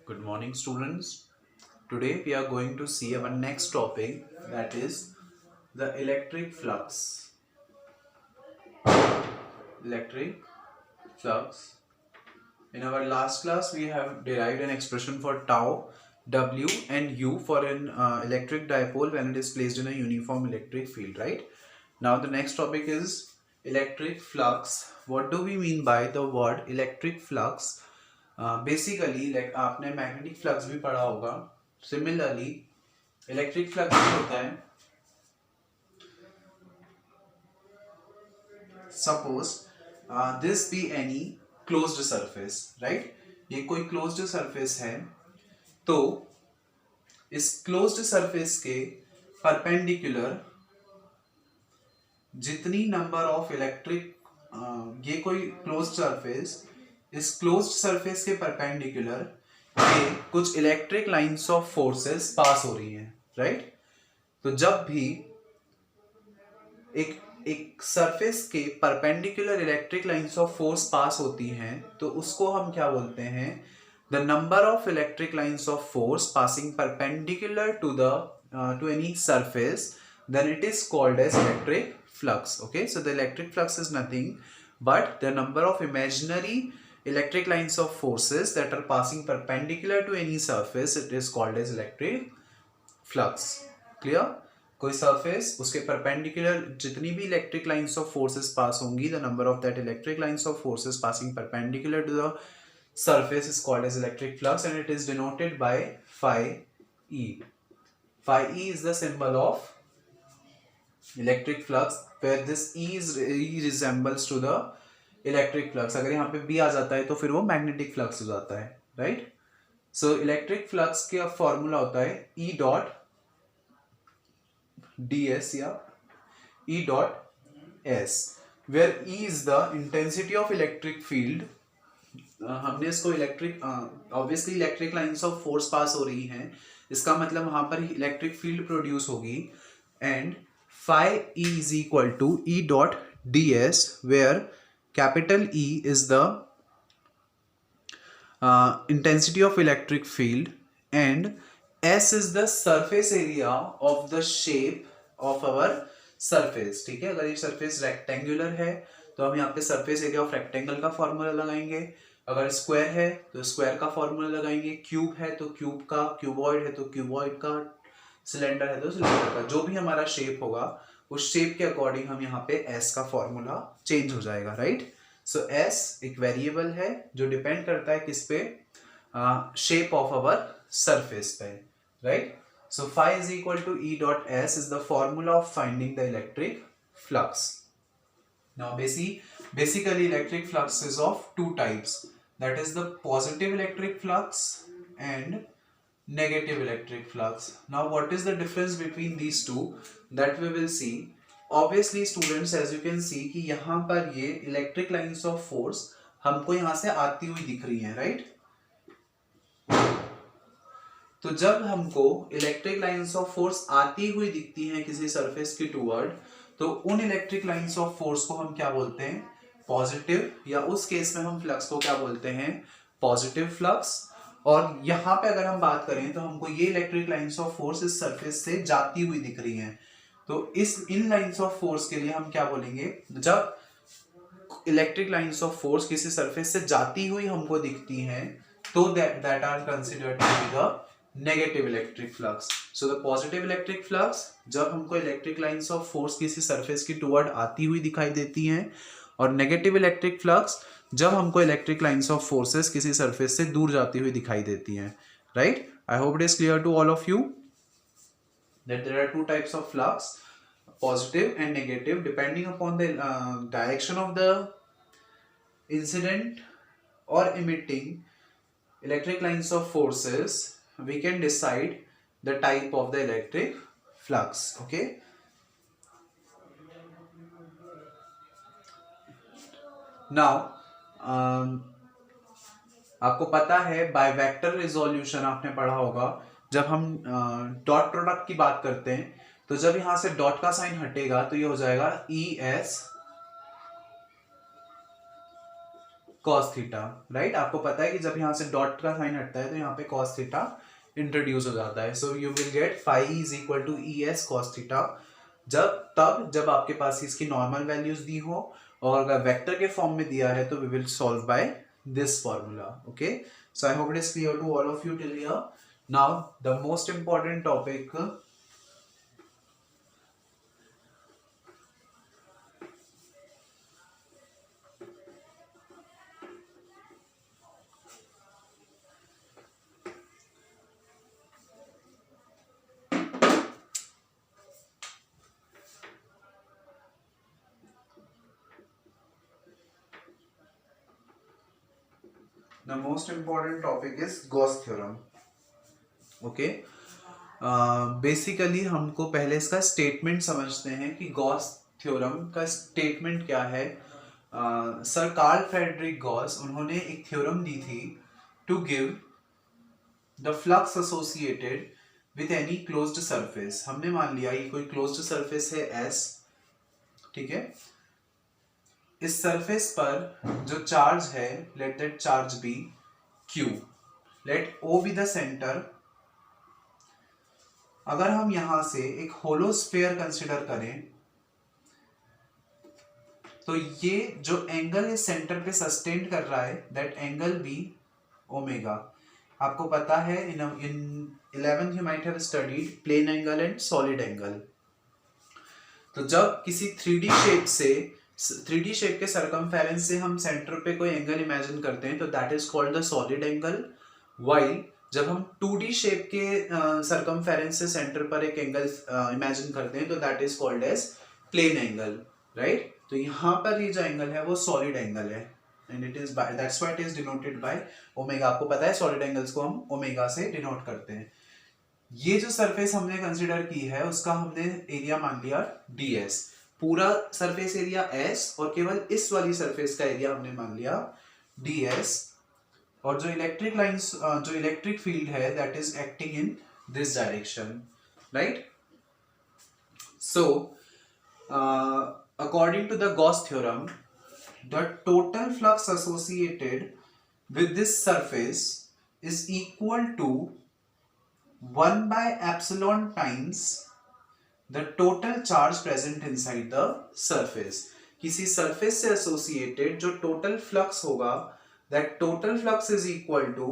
Good morning, students. Today we are going to see our next topic, that is the electric flux. Electric flux. In our last class, we have derived an expression for tau, W and U for an electric dipole when it is placed in a uniform electric field, right? Now the next topic is electric flux. What do we mean by the word electric flux? Basically, like आपने magnetic flux भी पढ़ा होगा. Similarly, electric flux होता है. Suppose this be any closed surface, right? ये कोई closed surface है, तो इस closed surface के perpendicular जितनी नंबर ऑफ इलेक्ट्रिक ये कोई क्लोज्ड सरफेस, इस क्लोज्ड सरफेस के परपेंडिकुलर ये कुछ इलेक्ट्रिक लाइंस ऑफ फोर्सेस पास हो रही हैं, राइट? तो जब भी एक सरफेस के perpendicular electric lines of force pass होती हैं, तो उसको हम क्या बोलते हैं? The number of electric lines of force passing perpendicular to any surface, then it is called as electric flux. Okay, so the electric flux is nothing but the number of imaginary electric lines of forces that are passing perpendicular to any surface. It is called as electric flux. Clear? कोई surface उसके perpendicular जितनी भी electric lines of forces pass होंगी, the number of that electric lines of forces passing perpendicular to the surface is called as electric flux, and it is denoted by phi E. Phi E is the symbol of electric flux, where this E resembles to the electric flux. अगर यहाँ पे B आ जाता है तो फिर वो magnetic flux हो जाता है, राइट? सो इलेक्ट्रिक फ्लक्स का फॉर्मूला होता है E डॉट ds या E dot s, where E is the intensity of electric field. हमने इसको electric obviously electric lines of force pass हो रही हैं, इसका मतलब वहां पर इलेक्ट्रिक फील्ड प्रोड्यूस होगी, and phi E is equal to E dot ds, where capital E is the intensity of electric field and S is the surface area of the shape of our surface. ठीक है, अगर ये surface rectangular है तो हम यहाँ पे surface area of rectangle का फॉर्मूला लगाएंगे, अगर स्क्वायर है तो स्क्वायर का फॉर्मूला लगाएंगे, क्यूब है तो क्यूब का, क्यूबॉइड है तो क्यूबॉइड का, सिलेंडर है तो सिलेंडर का, जो भी हमारा शेप होगा उस शेप के अकॉर्डिंग हम यहाँ पे s का फॉर्मूला चेंज हो जाएगा, राइट? सो s एक वेरिएबल है जो डिपेंड करता है किस पे? शेप ऑफ अवर सरफेस पे, right? So phi is equal to E dot s is the formula of finding the electric flux. Now basically electric flux is of two types, that is the positive electric flux and negative electric flux. Now what is the difference between these two, that we will see. Obviously students, as you can see कि यहाँ पर ये electric lines of force हमको यहाँ से आती हुई दिख रही हैं, राइट? तो जब हमको इलेक्ट्रिक लाइंस ऑफ फोर्स आती हुई दिखती हैं किसी सरफेस की टूवर्ड, तो उन इलेक्ट्रिक लाइंस ऑफ फोर्स को हम क्या बोलते हैं? पॉजिटिव, या उस केस में हम फ्लक्स को क्या बोलते हैं? Positive flux. और यहाँ पे अगर हम बात करें तो हमको ये इलेक्ट्रिक लाइंस ऑफ फोर्स इस सरफेस से जाती हुई दिख रही हैं, तो इन लाइंस ऑफ फोर्स के लिए हम क्या बोलेंगे? जब इलेक्ट्रिक लाइंस ऑफ फोर्स किसी सरफेस से जाती हुई हमको दिखती हैं, तो that are considered to be the negative electric flux. So the positive electric flux, जब हमको इलेक्ट्रिक लाइंस ऑफ फोर्स किसी सरफेस की टुवर्ड आती हुई दिखाई देती हैं, और नेगेटिव इलेक्ट्रिक फ्लक्स जब हमको इलेक्ट्रिक लाइंस ऑफ फोर्सेस किसी सरफेस से दूर जाती हुई दिखाई देती हैं, right? I hope it is clear to all of you that there are two types of flux, positive and negative, depending upon the direction of the incident or emitting electric lines of forces, we can decide the type of the electric flux. Okay, now आपको पता है बाइवेक्टर resolution आपने पढ़ा होगा. जब हम dot product की बात करते हैं, तो जब यहां से डॉट का साइन हटेगा तो ये हो जाएगा ES cos थीटा, राइट। आपको पता है कि जब यहाँ से डॉट का साइन हटता है तो यहाँ पे cos थीटा इंट्रोड्यूस हो जाता है। So you will get phi is equal to E S cos theta जब आपके पास इसकी नॉर्मल वैल्यूज दी हो, और अगर वेक्टर के फॉर्म में दिया है तो we will solve by this formula. Okay, so I hope it is clear to all of you till here. Now the most important topic, the most important topic is Gauss theorem. Okay, basically हमको पहले इसका statement समझते हैं कि Gauss theorem का statement क्या है। Sir Karl Frederick Gauss, उन्होंने एक थ्योरम दी थी to give the flux associated with any closed surface. हमने मान लिया ये कोई क्लोज्ड सरफेस है S, ठीक है। इस सरफेस पर जो चार्ज है, let that charge be Q, let O be the centre. अगर हम यहां से एक होलो स्फीयर कंसिडर करें तो ये जो एंगल इस सेंटर पे सस्टेन कर रहा है, दैट एंगल बी ओमेगा। आपको पता है in 11th you might have studied plane angle and solid angle. तो जब किसी 3D शेप के सरकमफेरेंस से हम सेंटर पे कोई एंगल इमेजिन करते हैं तो that is called the solid angle, while जब हम 2D शेप के सरकमफेरेंस से सेंटर पर एक एंगल इमेजिन करते हैं तो that is called as plane angle, right. तो यहाँ पर ये जो एंगल है वो सॉलिड एंगल है and it is that's why it is denoted by omega. आपको पता है सॉलिड एंगल्स को हम ओमेगा से डिनोट करते हैं। ये जो सरफेस हमने कंसीडर की है उसका हमने एरिया मान लिया ds, पूरा सरफेस एरिया S, और केवल इस वाली सरफेस का एरिया हमने मान लिया ds। और जो इलेक्ट्रिक लाइंस, जो इलेक्ट्रिक फील्ड है that is acting in this direction, right. So according to the Gauss theorem, the total flux associated with this surface is equal to 1 by epsilon times the total charge present inside the surface। किसी surface से associated जो total flux होगा, that total flux is equal to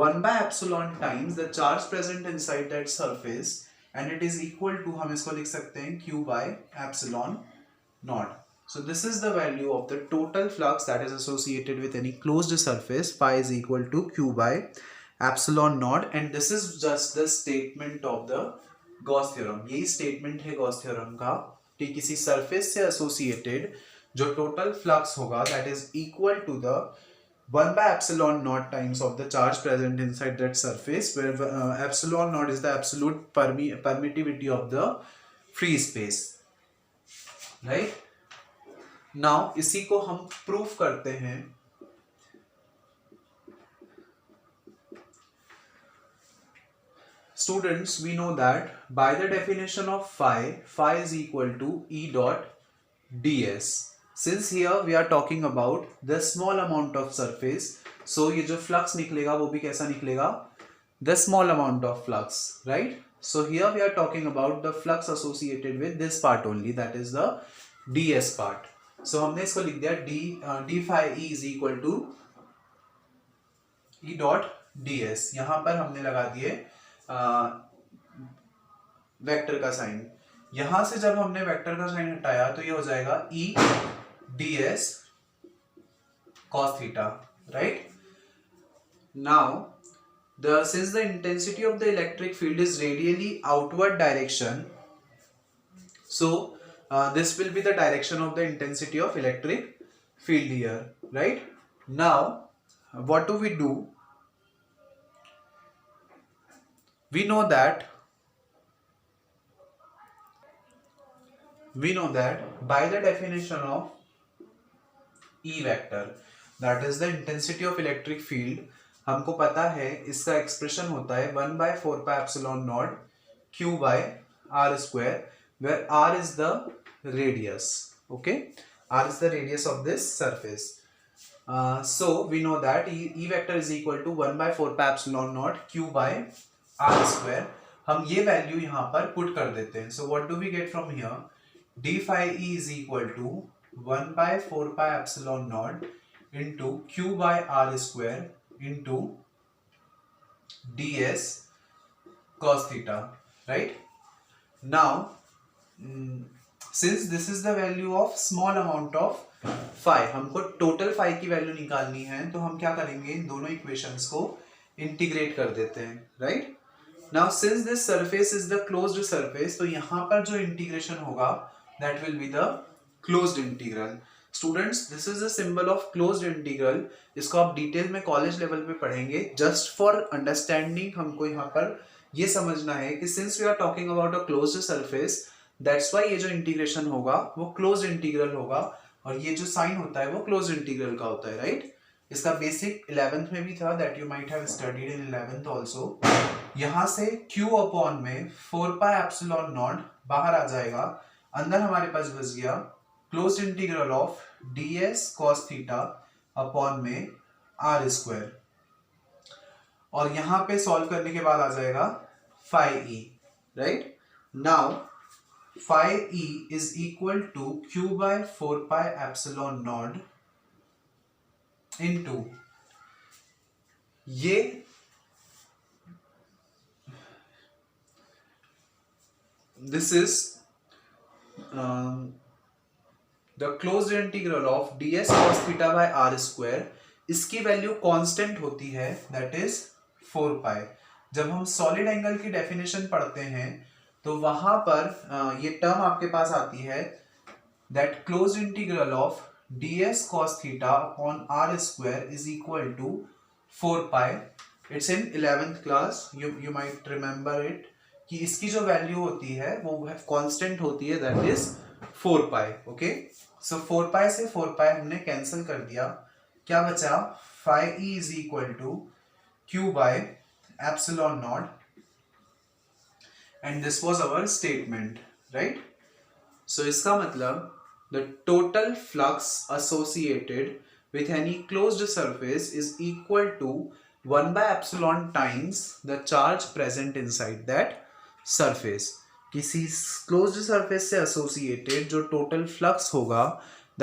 1 by epsilon times the charge present inside that surface, and it is equal to, हम इसको लिख सकते हैं Q by epsilon naught। So this is the value of the total flux that is associated with any closed surface. Phi is equal to Q by epsilon naught, and this is just the statement of the Gauss theorem। यही statement है Gauss theorem का कि किसी surface से associated जो total flux होगा that is equal to the 1 by epsilon naught times of the charge present inside that surface, where epsilon naught is the absolute permittivity of the free space, right। Now इसी को हम proof करते हैं। Students, we know that by the definition of phi is equal to E dot ds। Since here we are talking about the small amount of surface, so ये जो flux निकलेगा वो भी कैसा निकलेगा, the small amount of flux, right। So here we are talking about the flux associated with this part only, that is the ds part। So हमने इसको लिख दिया d phi e is equal to E dot ds। यहां पर हमने लगा दिए vector का साइन। यहां से जब हमने वेक्टर का साइन हटाया तो ये हो जाएगा E ds cos theta, right। Now since the intensity of the electric field is radially outward direction, so this will be the direction of the intensity of electric field here, right। Now what do? We know that by the definition of E vector, that is the intensity of electric field, हमको पता है इसका expression होता है 1 by 4 pi epsilon naught Q by r square, where r is the radius, okay, r is the radius of this surface। So we know that E vector is equal to 1 by 4 pi epsilon naught Q by R square. हम ये value यहाँ पर put कर देते हैं. So what do we get from here? D phi E is equal to 1 by 4 pi epsilon naught into Q by R square into ds cos theta, right? Now since this is the value of small amount of phi, हमको total phi की value निकालनी है, तो हम क्या करेंगे, इन दोनों equations को इंटीग्रेट कर देते हैं, right? Now since this surface is the closed surface, तो यहाँ पर जो इंटीग्रेशन होगा that will be the closed integral. Students, this is the symbol of closed integral. इसको आप डिटेल में कॉलेज लेवल पे पढ़ेंगे. जस्ट फॉर अंडरस्टैंडिंग हमको यहाँ पर ये समझना है कि since we are talking about a closed surface, that's why ये जो इंटीग्रेशन होगा वो क्लोज्ड इंटीग्रल होगा, और ये जो साइन होता है वो क्लोज्ड इंटीग्रल का होता है, राइट? इसका बेसिक 11th में भी था, that you might have studied in 11th also. यहां से q अपॉन में 4 पाई एप्सिलॉन नॉट बाहर आ जाएगा, अंदर हमारे पास बच गया closed integral of ds cos theta upon में r स्क्वायर, और यहां पे सॉल्व करने के बाद आ जाएगा phi e, right? Now phi e is equal to q by 4 pi epsilon naught into ये this is the closed integral of ds cos theta by r square. इसकी वैल्यू कांस्टेंट होती है, दैट इज 4 पाई. जब हम solid angle की definition पढ़ते हैं तो वहां पर ये टर्म आपके पास आती है, that closed integral of ds cos theta upon r square is equal to 4 pi. It's in 11th class. You might remember it कि इसकी जो वैल्यू होती है वो कांस्टेंट होती है, that is 4 pi. Okay, so 4 pi से 4 pi हमने कैंसिल कर दिया. क्या बचा? phi e is equal to q by epsilon naught, and this was our statement, right? So इसका मतलब the total flux associated with any closed surface is equal to 1 by epsilon times the charge present inside that surface. किसी closed surface से associated जो total flux होगा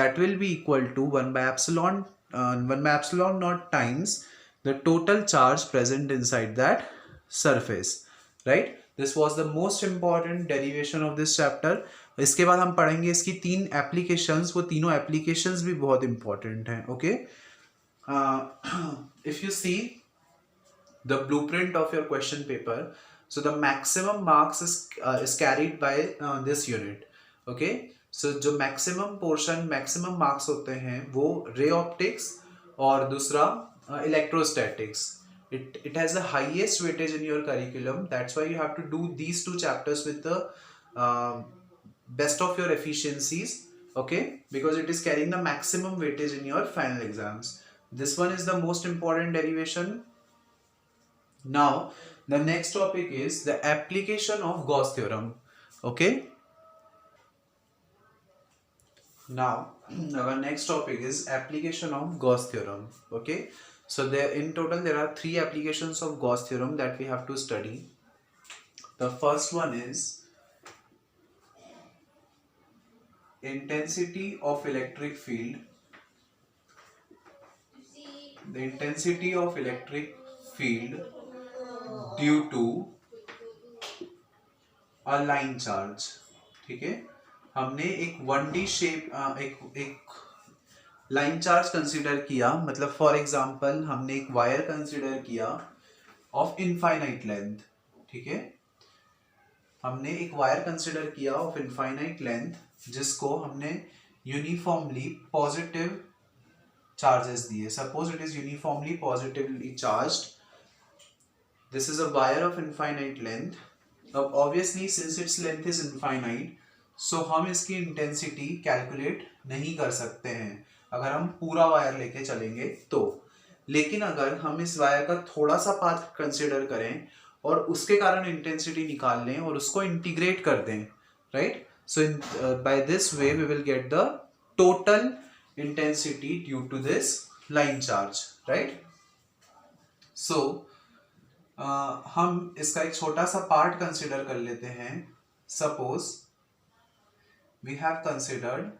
that will be equal to 1 by epsilon naught times the total charge present inside that surface, right? This was the most important derivation of this chapter. इसके बाद हम पढ़ेंगे इसकी 3 applications. वो तीनों एप्लीकेशंस भी बहुत इंपॉर्टेंट हैं. Okay, if you see the blueprint of your question paper, so the maximum marks is carried by this unit. Okay, so जो मैक्सिमम पोर्शन, मैक्सिमम मार्क्स होते हैं वो रे ऑप्टिक्स और दूसरा electrostatics. It has the highest weightage in your curriculum. That's why you have to do these 2 chapters with the best of your efficiencies, okay? Because it is carrying the maximum weightage in your final exams. This one is the most important derivation. Now the next topic is the application of Gauss theorem. Okay, now our next topic is application of Gauss theorem. Okay, so there in total there are 3 applications of Gauss theorem that we have to study. The first one is intensity of electric field. The intensity of electric field due to a line charge. ठीक है, हमने एक 1D shape एक line charge consider किया. मतलब for example हमने एक wire consider किया ऑफ इनफाइनाइट लेंथ. ठीक है, हमने एक वायर कंसीडर किया ऑफ इनफाइनाइट लेंथ जिसको हमने यूनिफॉर्मली पॉजिटिव चार्जेस दिए. Suppose it is uniformly positively charged. This is a wire of infinite length. अब obviously since its length is infinite, so हम इसकी इंटेंसिटी कैलकुलेट नहीं कर सकते हैं अगर हम पूरा वायर लेके चलेंगे तो. लेकिन अगर हम इस वायर का थोड़ा सा पार्ट कंसीडर करें और उसके कारण इंटेंसिटी निकाल लें और उसको इंटीग्रेट कर दें, right? So by this way we will get the total intensity due to this line charge, right. So हम इसका एक छोटा सा पार्ट कंसिडर कर लेते हैं। Suppose we have considered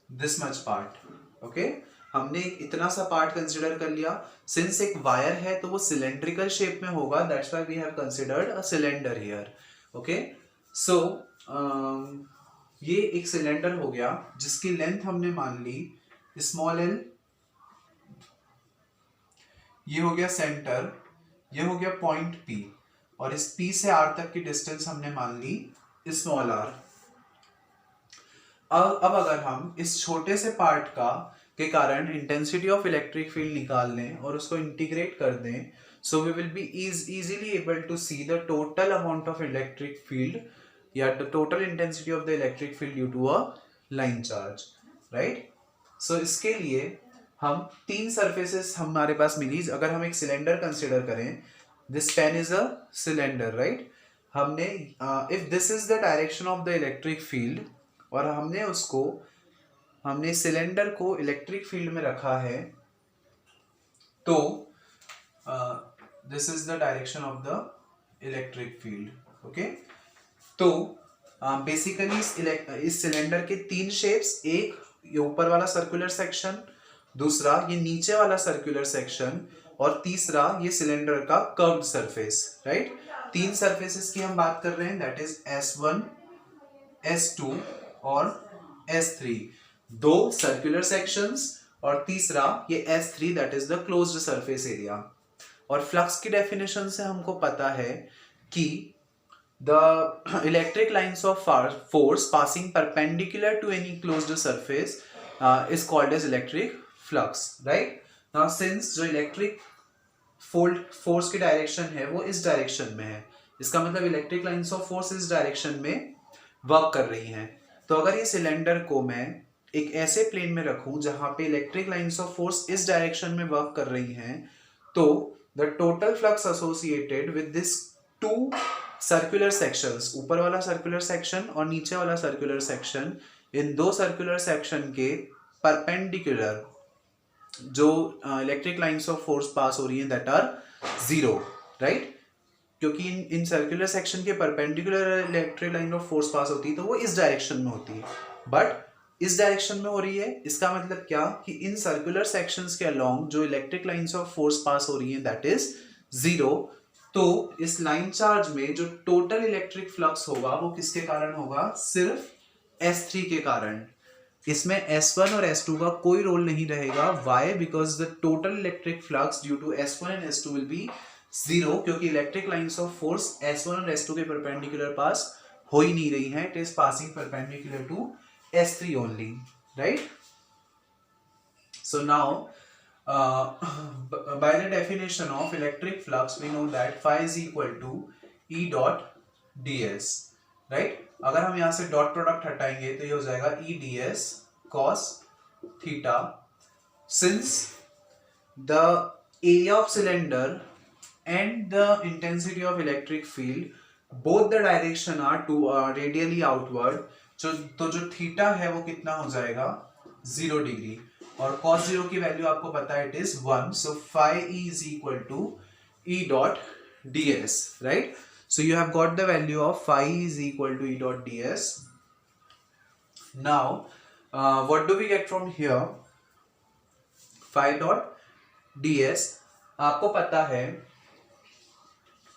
this much part, okay. हमने इतना सा पार्ट कंसिडर कर लिया। सिंस एक वायर है तो वो सिलेंड्रिकल शेप में होगा, that's why we have considered a cylinder here, okay. So ये एक सिलेंडर हो गया जिसकी लेंथ हमने मान ली स्मॉल एल, ये हो गया सेंटर, ये हो गया पॉइंट P, और इस P से R तक की डिस्टेंस हमने मान ली स्मॉल r। अब अगर हम इस छोटे से पार्ट का के कारण इंटेंसिटी ऑफ इलेक्ट्रिक फील्ड निकाल लें और उसको इंटीग्रेट कर दें, so we will be easily able to see the total amount of electric field या the total intensity of the electric field due to a line charge, right. So इसके लिए हम तीन सरफेसेस हमारे पास मिली। अगर हम एक सिलेंडर कंसिडर करें, this pen is a cylinder, right. हमने if this is the direction of the electric field और हमने सिलेंडर को इलेक्ट्रिक फील्ड में रखा है, तो this is the direction of the electric field, okay. तो बेसिकली इस सिलेंडर के तीन शेप्स, एक ये ऊपर वाला सर्कुलर सेक्शन, दूसरा ये नीचे वाला सर्कुलर सेक्शन, और तीसरा ये सिलेंडर का कर्व्ड सरफेस, राइट। तीन सरफेसेस की हम बात कर रहे हैं, दैट इज S1, S2 और S3, दो सर्कुलर सेक्शंस, और तीसरा ये S3 that is the closed surface area. और फ्लक्स की डेफिनेशन से हमको पता है कि the electric lines of force passing perpendicular to any closed surface is called as electric flux, right? Now since जो electric force की डायरेक्शन है वो इस डायरेक्शन में है, इसका मतलब इलेक्ट्रिक लाइंस ऑफ फोर्स इस डायरेक्शन में वर्क कर रही हैं। तो अगर ये सिलेंडर को मैं एक ऐसे प्लेन में रखूं जहां पे इलेक्ट्रिक लाइंस ऑफ फोर्स इस डायरेक्शन में वर्क कर रही हैं, तो the total flux associated with this two circular sections, ऊपर वाला सर्कुलर सेक्शन और नीचे वाला सर्कुलर सेक्शन, इन दो सर्कुलर सेक्शन के परपेंडिकुलर जो electric lines of force pass हो रही हैं दैट आर जीरो, राइट। क्योंकि इन सर्कुलर सेक्शन के perpendicular electric line of force pass होती है तो वो इस डायरेक्शन में होती है, बट इस डायरेक्शन में हो रही है। इसका मतलब क्या कि इन सर्कुलर सेक्शंस के अलोंग जो electric lines of force pass हो रही हैं दैट इज जीरो। तो इस लाइन चार्ज में जो टोटल इलेक्ट्रिक फ्लक्स होगा वो किसके कारण होगा? सिर्फ S3 के कारण। इसमें S1 और S2 का कोई रोल नहीं रहेगा। Why? Because the total electric flux due to S1 and S2 will be zero, क्योंकि electric lines of force S1 और S2 के परपेंडिकुलर पास हो ही नहीं रही है। It is passing perpendicular to S3 only, right. So now by the definition of electric flux we know that phi is equal to E dot ds, right? अगर हम यहाँ से डॉट प्रोडक्ट हटाएंगे तो ये हो जाएगा E ds cos theta. Since the area of cylinder and the intensity of electric field both the direction are to radially outward, तो जो थीटा है वो कितना हो जाएगा? 0 डिग्री, और cos 0 की वैल्यू आपको पता है it is 1, so phi e is equal to E dot ds, right? So you have got the value of phi e is equal to E dot ds. Now what do we get from here? Phi dot ds आपको पता है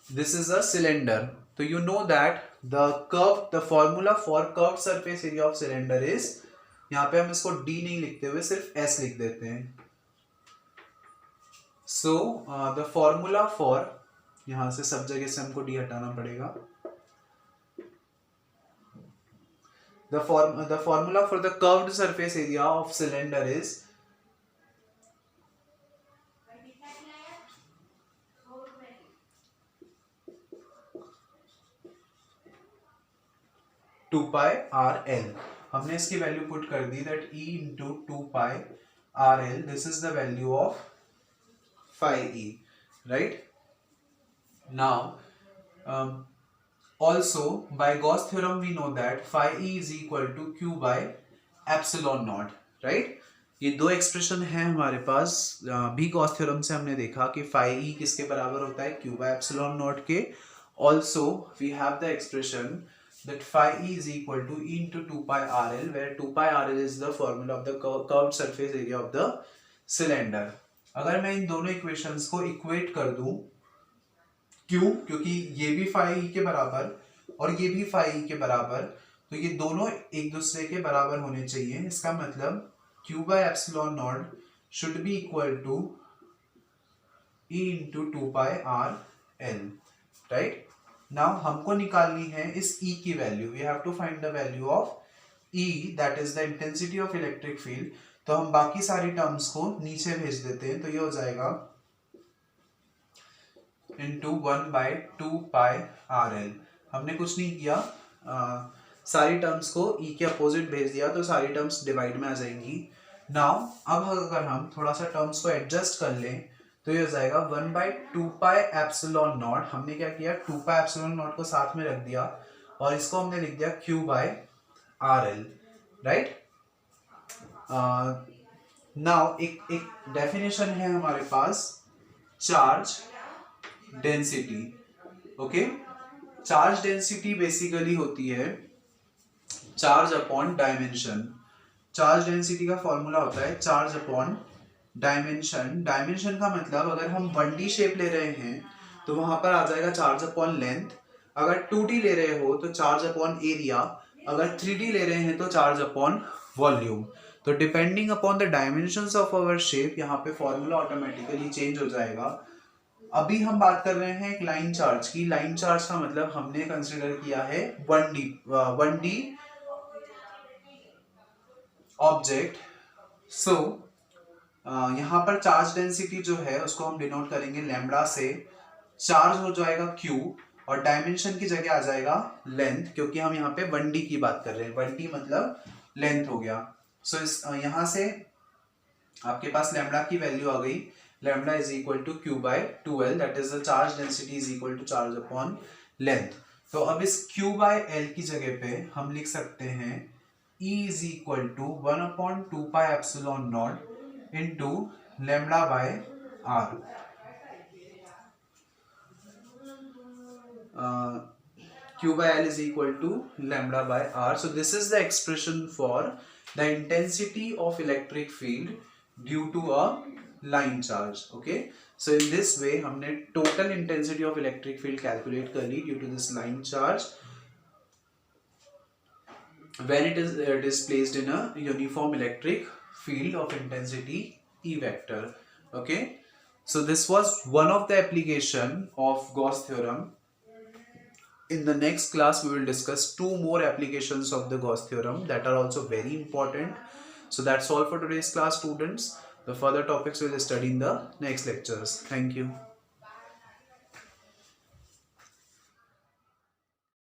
this is a cylinder, so you know that the formula for curved surface area of cylinder is, यहाँ पे हम इसको D नहीं लिखते हुए सिर्फ S लिख देते हैं। So the formula for, यहाँ से सब जगह से हमको D हटाना पड़ेगा। The formula for the curved surface area of cylinder is 2 pi RL। हमने इसकी वैल्यू पुट कर दी that E into 2 pi RL, this is the value of phi E, right? Now also by Gauss theorem we know that phi E is equal to Q by epsilon naught, right? ये दो expression है हमारे पास। भी Gauss theorem से हमने देखा कि phi E किसके बराबर होता है, क्यू बाय एप्सिलॉन नॉट के। Also we have the expression that phi E is equal to E into two pi r l, where two pi r l is the formula of the curved surface area of the cylinder. अगर मैं इन दोनों equations को equate कर दूं, क्यों, क्योंकि ये भी फाई ई के बराबर और ये भी फाई ई के बराबर, तो ये दोनों एक दूसरे के बराबर होने चाहिए। इसका मतलब Q by epsilon naught should be equal to E into 2 pi R L, right? Now हमको निकालनी है इस E की value. We have to find the value of E, that is the intensity of electric field. तो हम बाकी सारी terms को नीचे भेज देते हैं, तो ये हो जाएगा into 1 by 2 pi R L। हमने कुछ नहीं किया, सारी टर्म्स को E के अपोजिट भेज दिया, तो सारी टर्म्स डिवाइड में आ जाएंगी। नाउ अब अगर हम थोड़ा सा टर्म्स को एडजस्ट कर लें, तो ये हो जाएगा 1 by 2 pi एप्सिलॉन नॉट। हमने क्या किया, 2 pi एप्सिलॉन नॉट को साथ में रख दिया और इसको हमने लिख दिया Q by RL, right. Now एक डेफिनेशन है हमारे पास, charge density. Okay, charge density basically होती है charge upon dimension. Charge density का फॉर्मूला होता है चार्ज अपॉन डायमेंशन। डायमेंशन का मतलब अगर हम 1D शेप ले रहे हैं तो वहां पर आ जाएगा चार्ज अपॉन लेंथ, अगर 2D ले रहे हो तो चार्ज अपॉन एरिया, अगर 3D ले रहे हैं तो चार्ज अपॉन वॉल्यूम। तो depending upon the dimensions of our shape यहाँ पे फॉर्मूला ऑटोमेटिकली चेंज हो जाएगा। अभी हम बात कर रहे हैं एक लाइन चार्ज की। लाइन चार्ज का मतलब हमने कंसिडर किया है 1D ऑब्जेक्ट। सो यहाँ पर चार्ज डेंसिटी जो है उसको हम डिनोट करेंगे लैम्बडा से। चार्ज हो जाएगा Q और डायमेंशन की जगह आ जाएगा लेंथ, क्योंकि हम यहाँ पे 1D की बात कर रहे हैं। 1D मतलब लेंथ हो गया। सो इस यहाँ से आपके पास लैम्बडा की वैल्यू आ गई, lambda is equal to Q by 2L, that is the charge density is equal to charge upon length. तो अब इस Q by L की जगह पे हम लिख सकते हैं E is equal to 1 upon 2 pi epsilon naught into lambda by R. Q by L is equal to lambda by R. So this is the expression for the intensity of electric field due to a line charge. Okay. So in this way हमने total intensity of electric field calculate कर ली due to this line charge when it is placed in a uniform electric field of intensity E vector. Okay, so this was one of the application of Gauss theorem. In the next class we will discuss 2 more applications of the Gauss theorem that are also very important. So that's all for today's class, students. The further topics we will study in the next lectures. Thank you.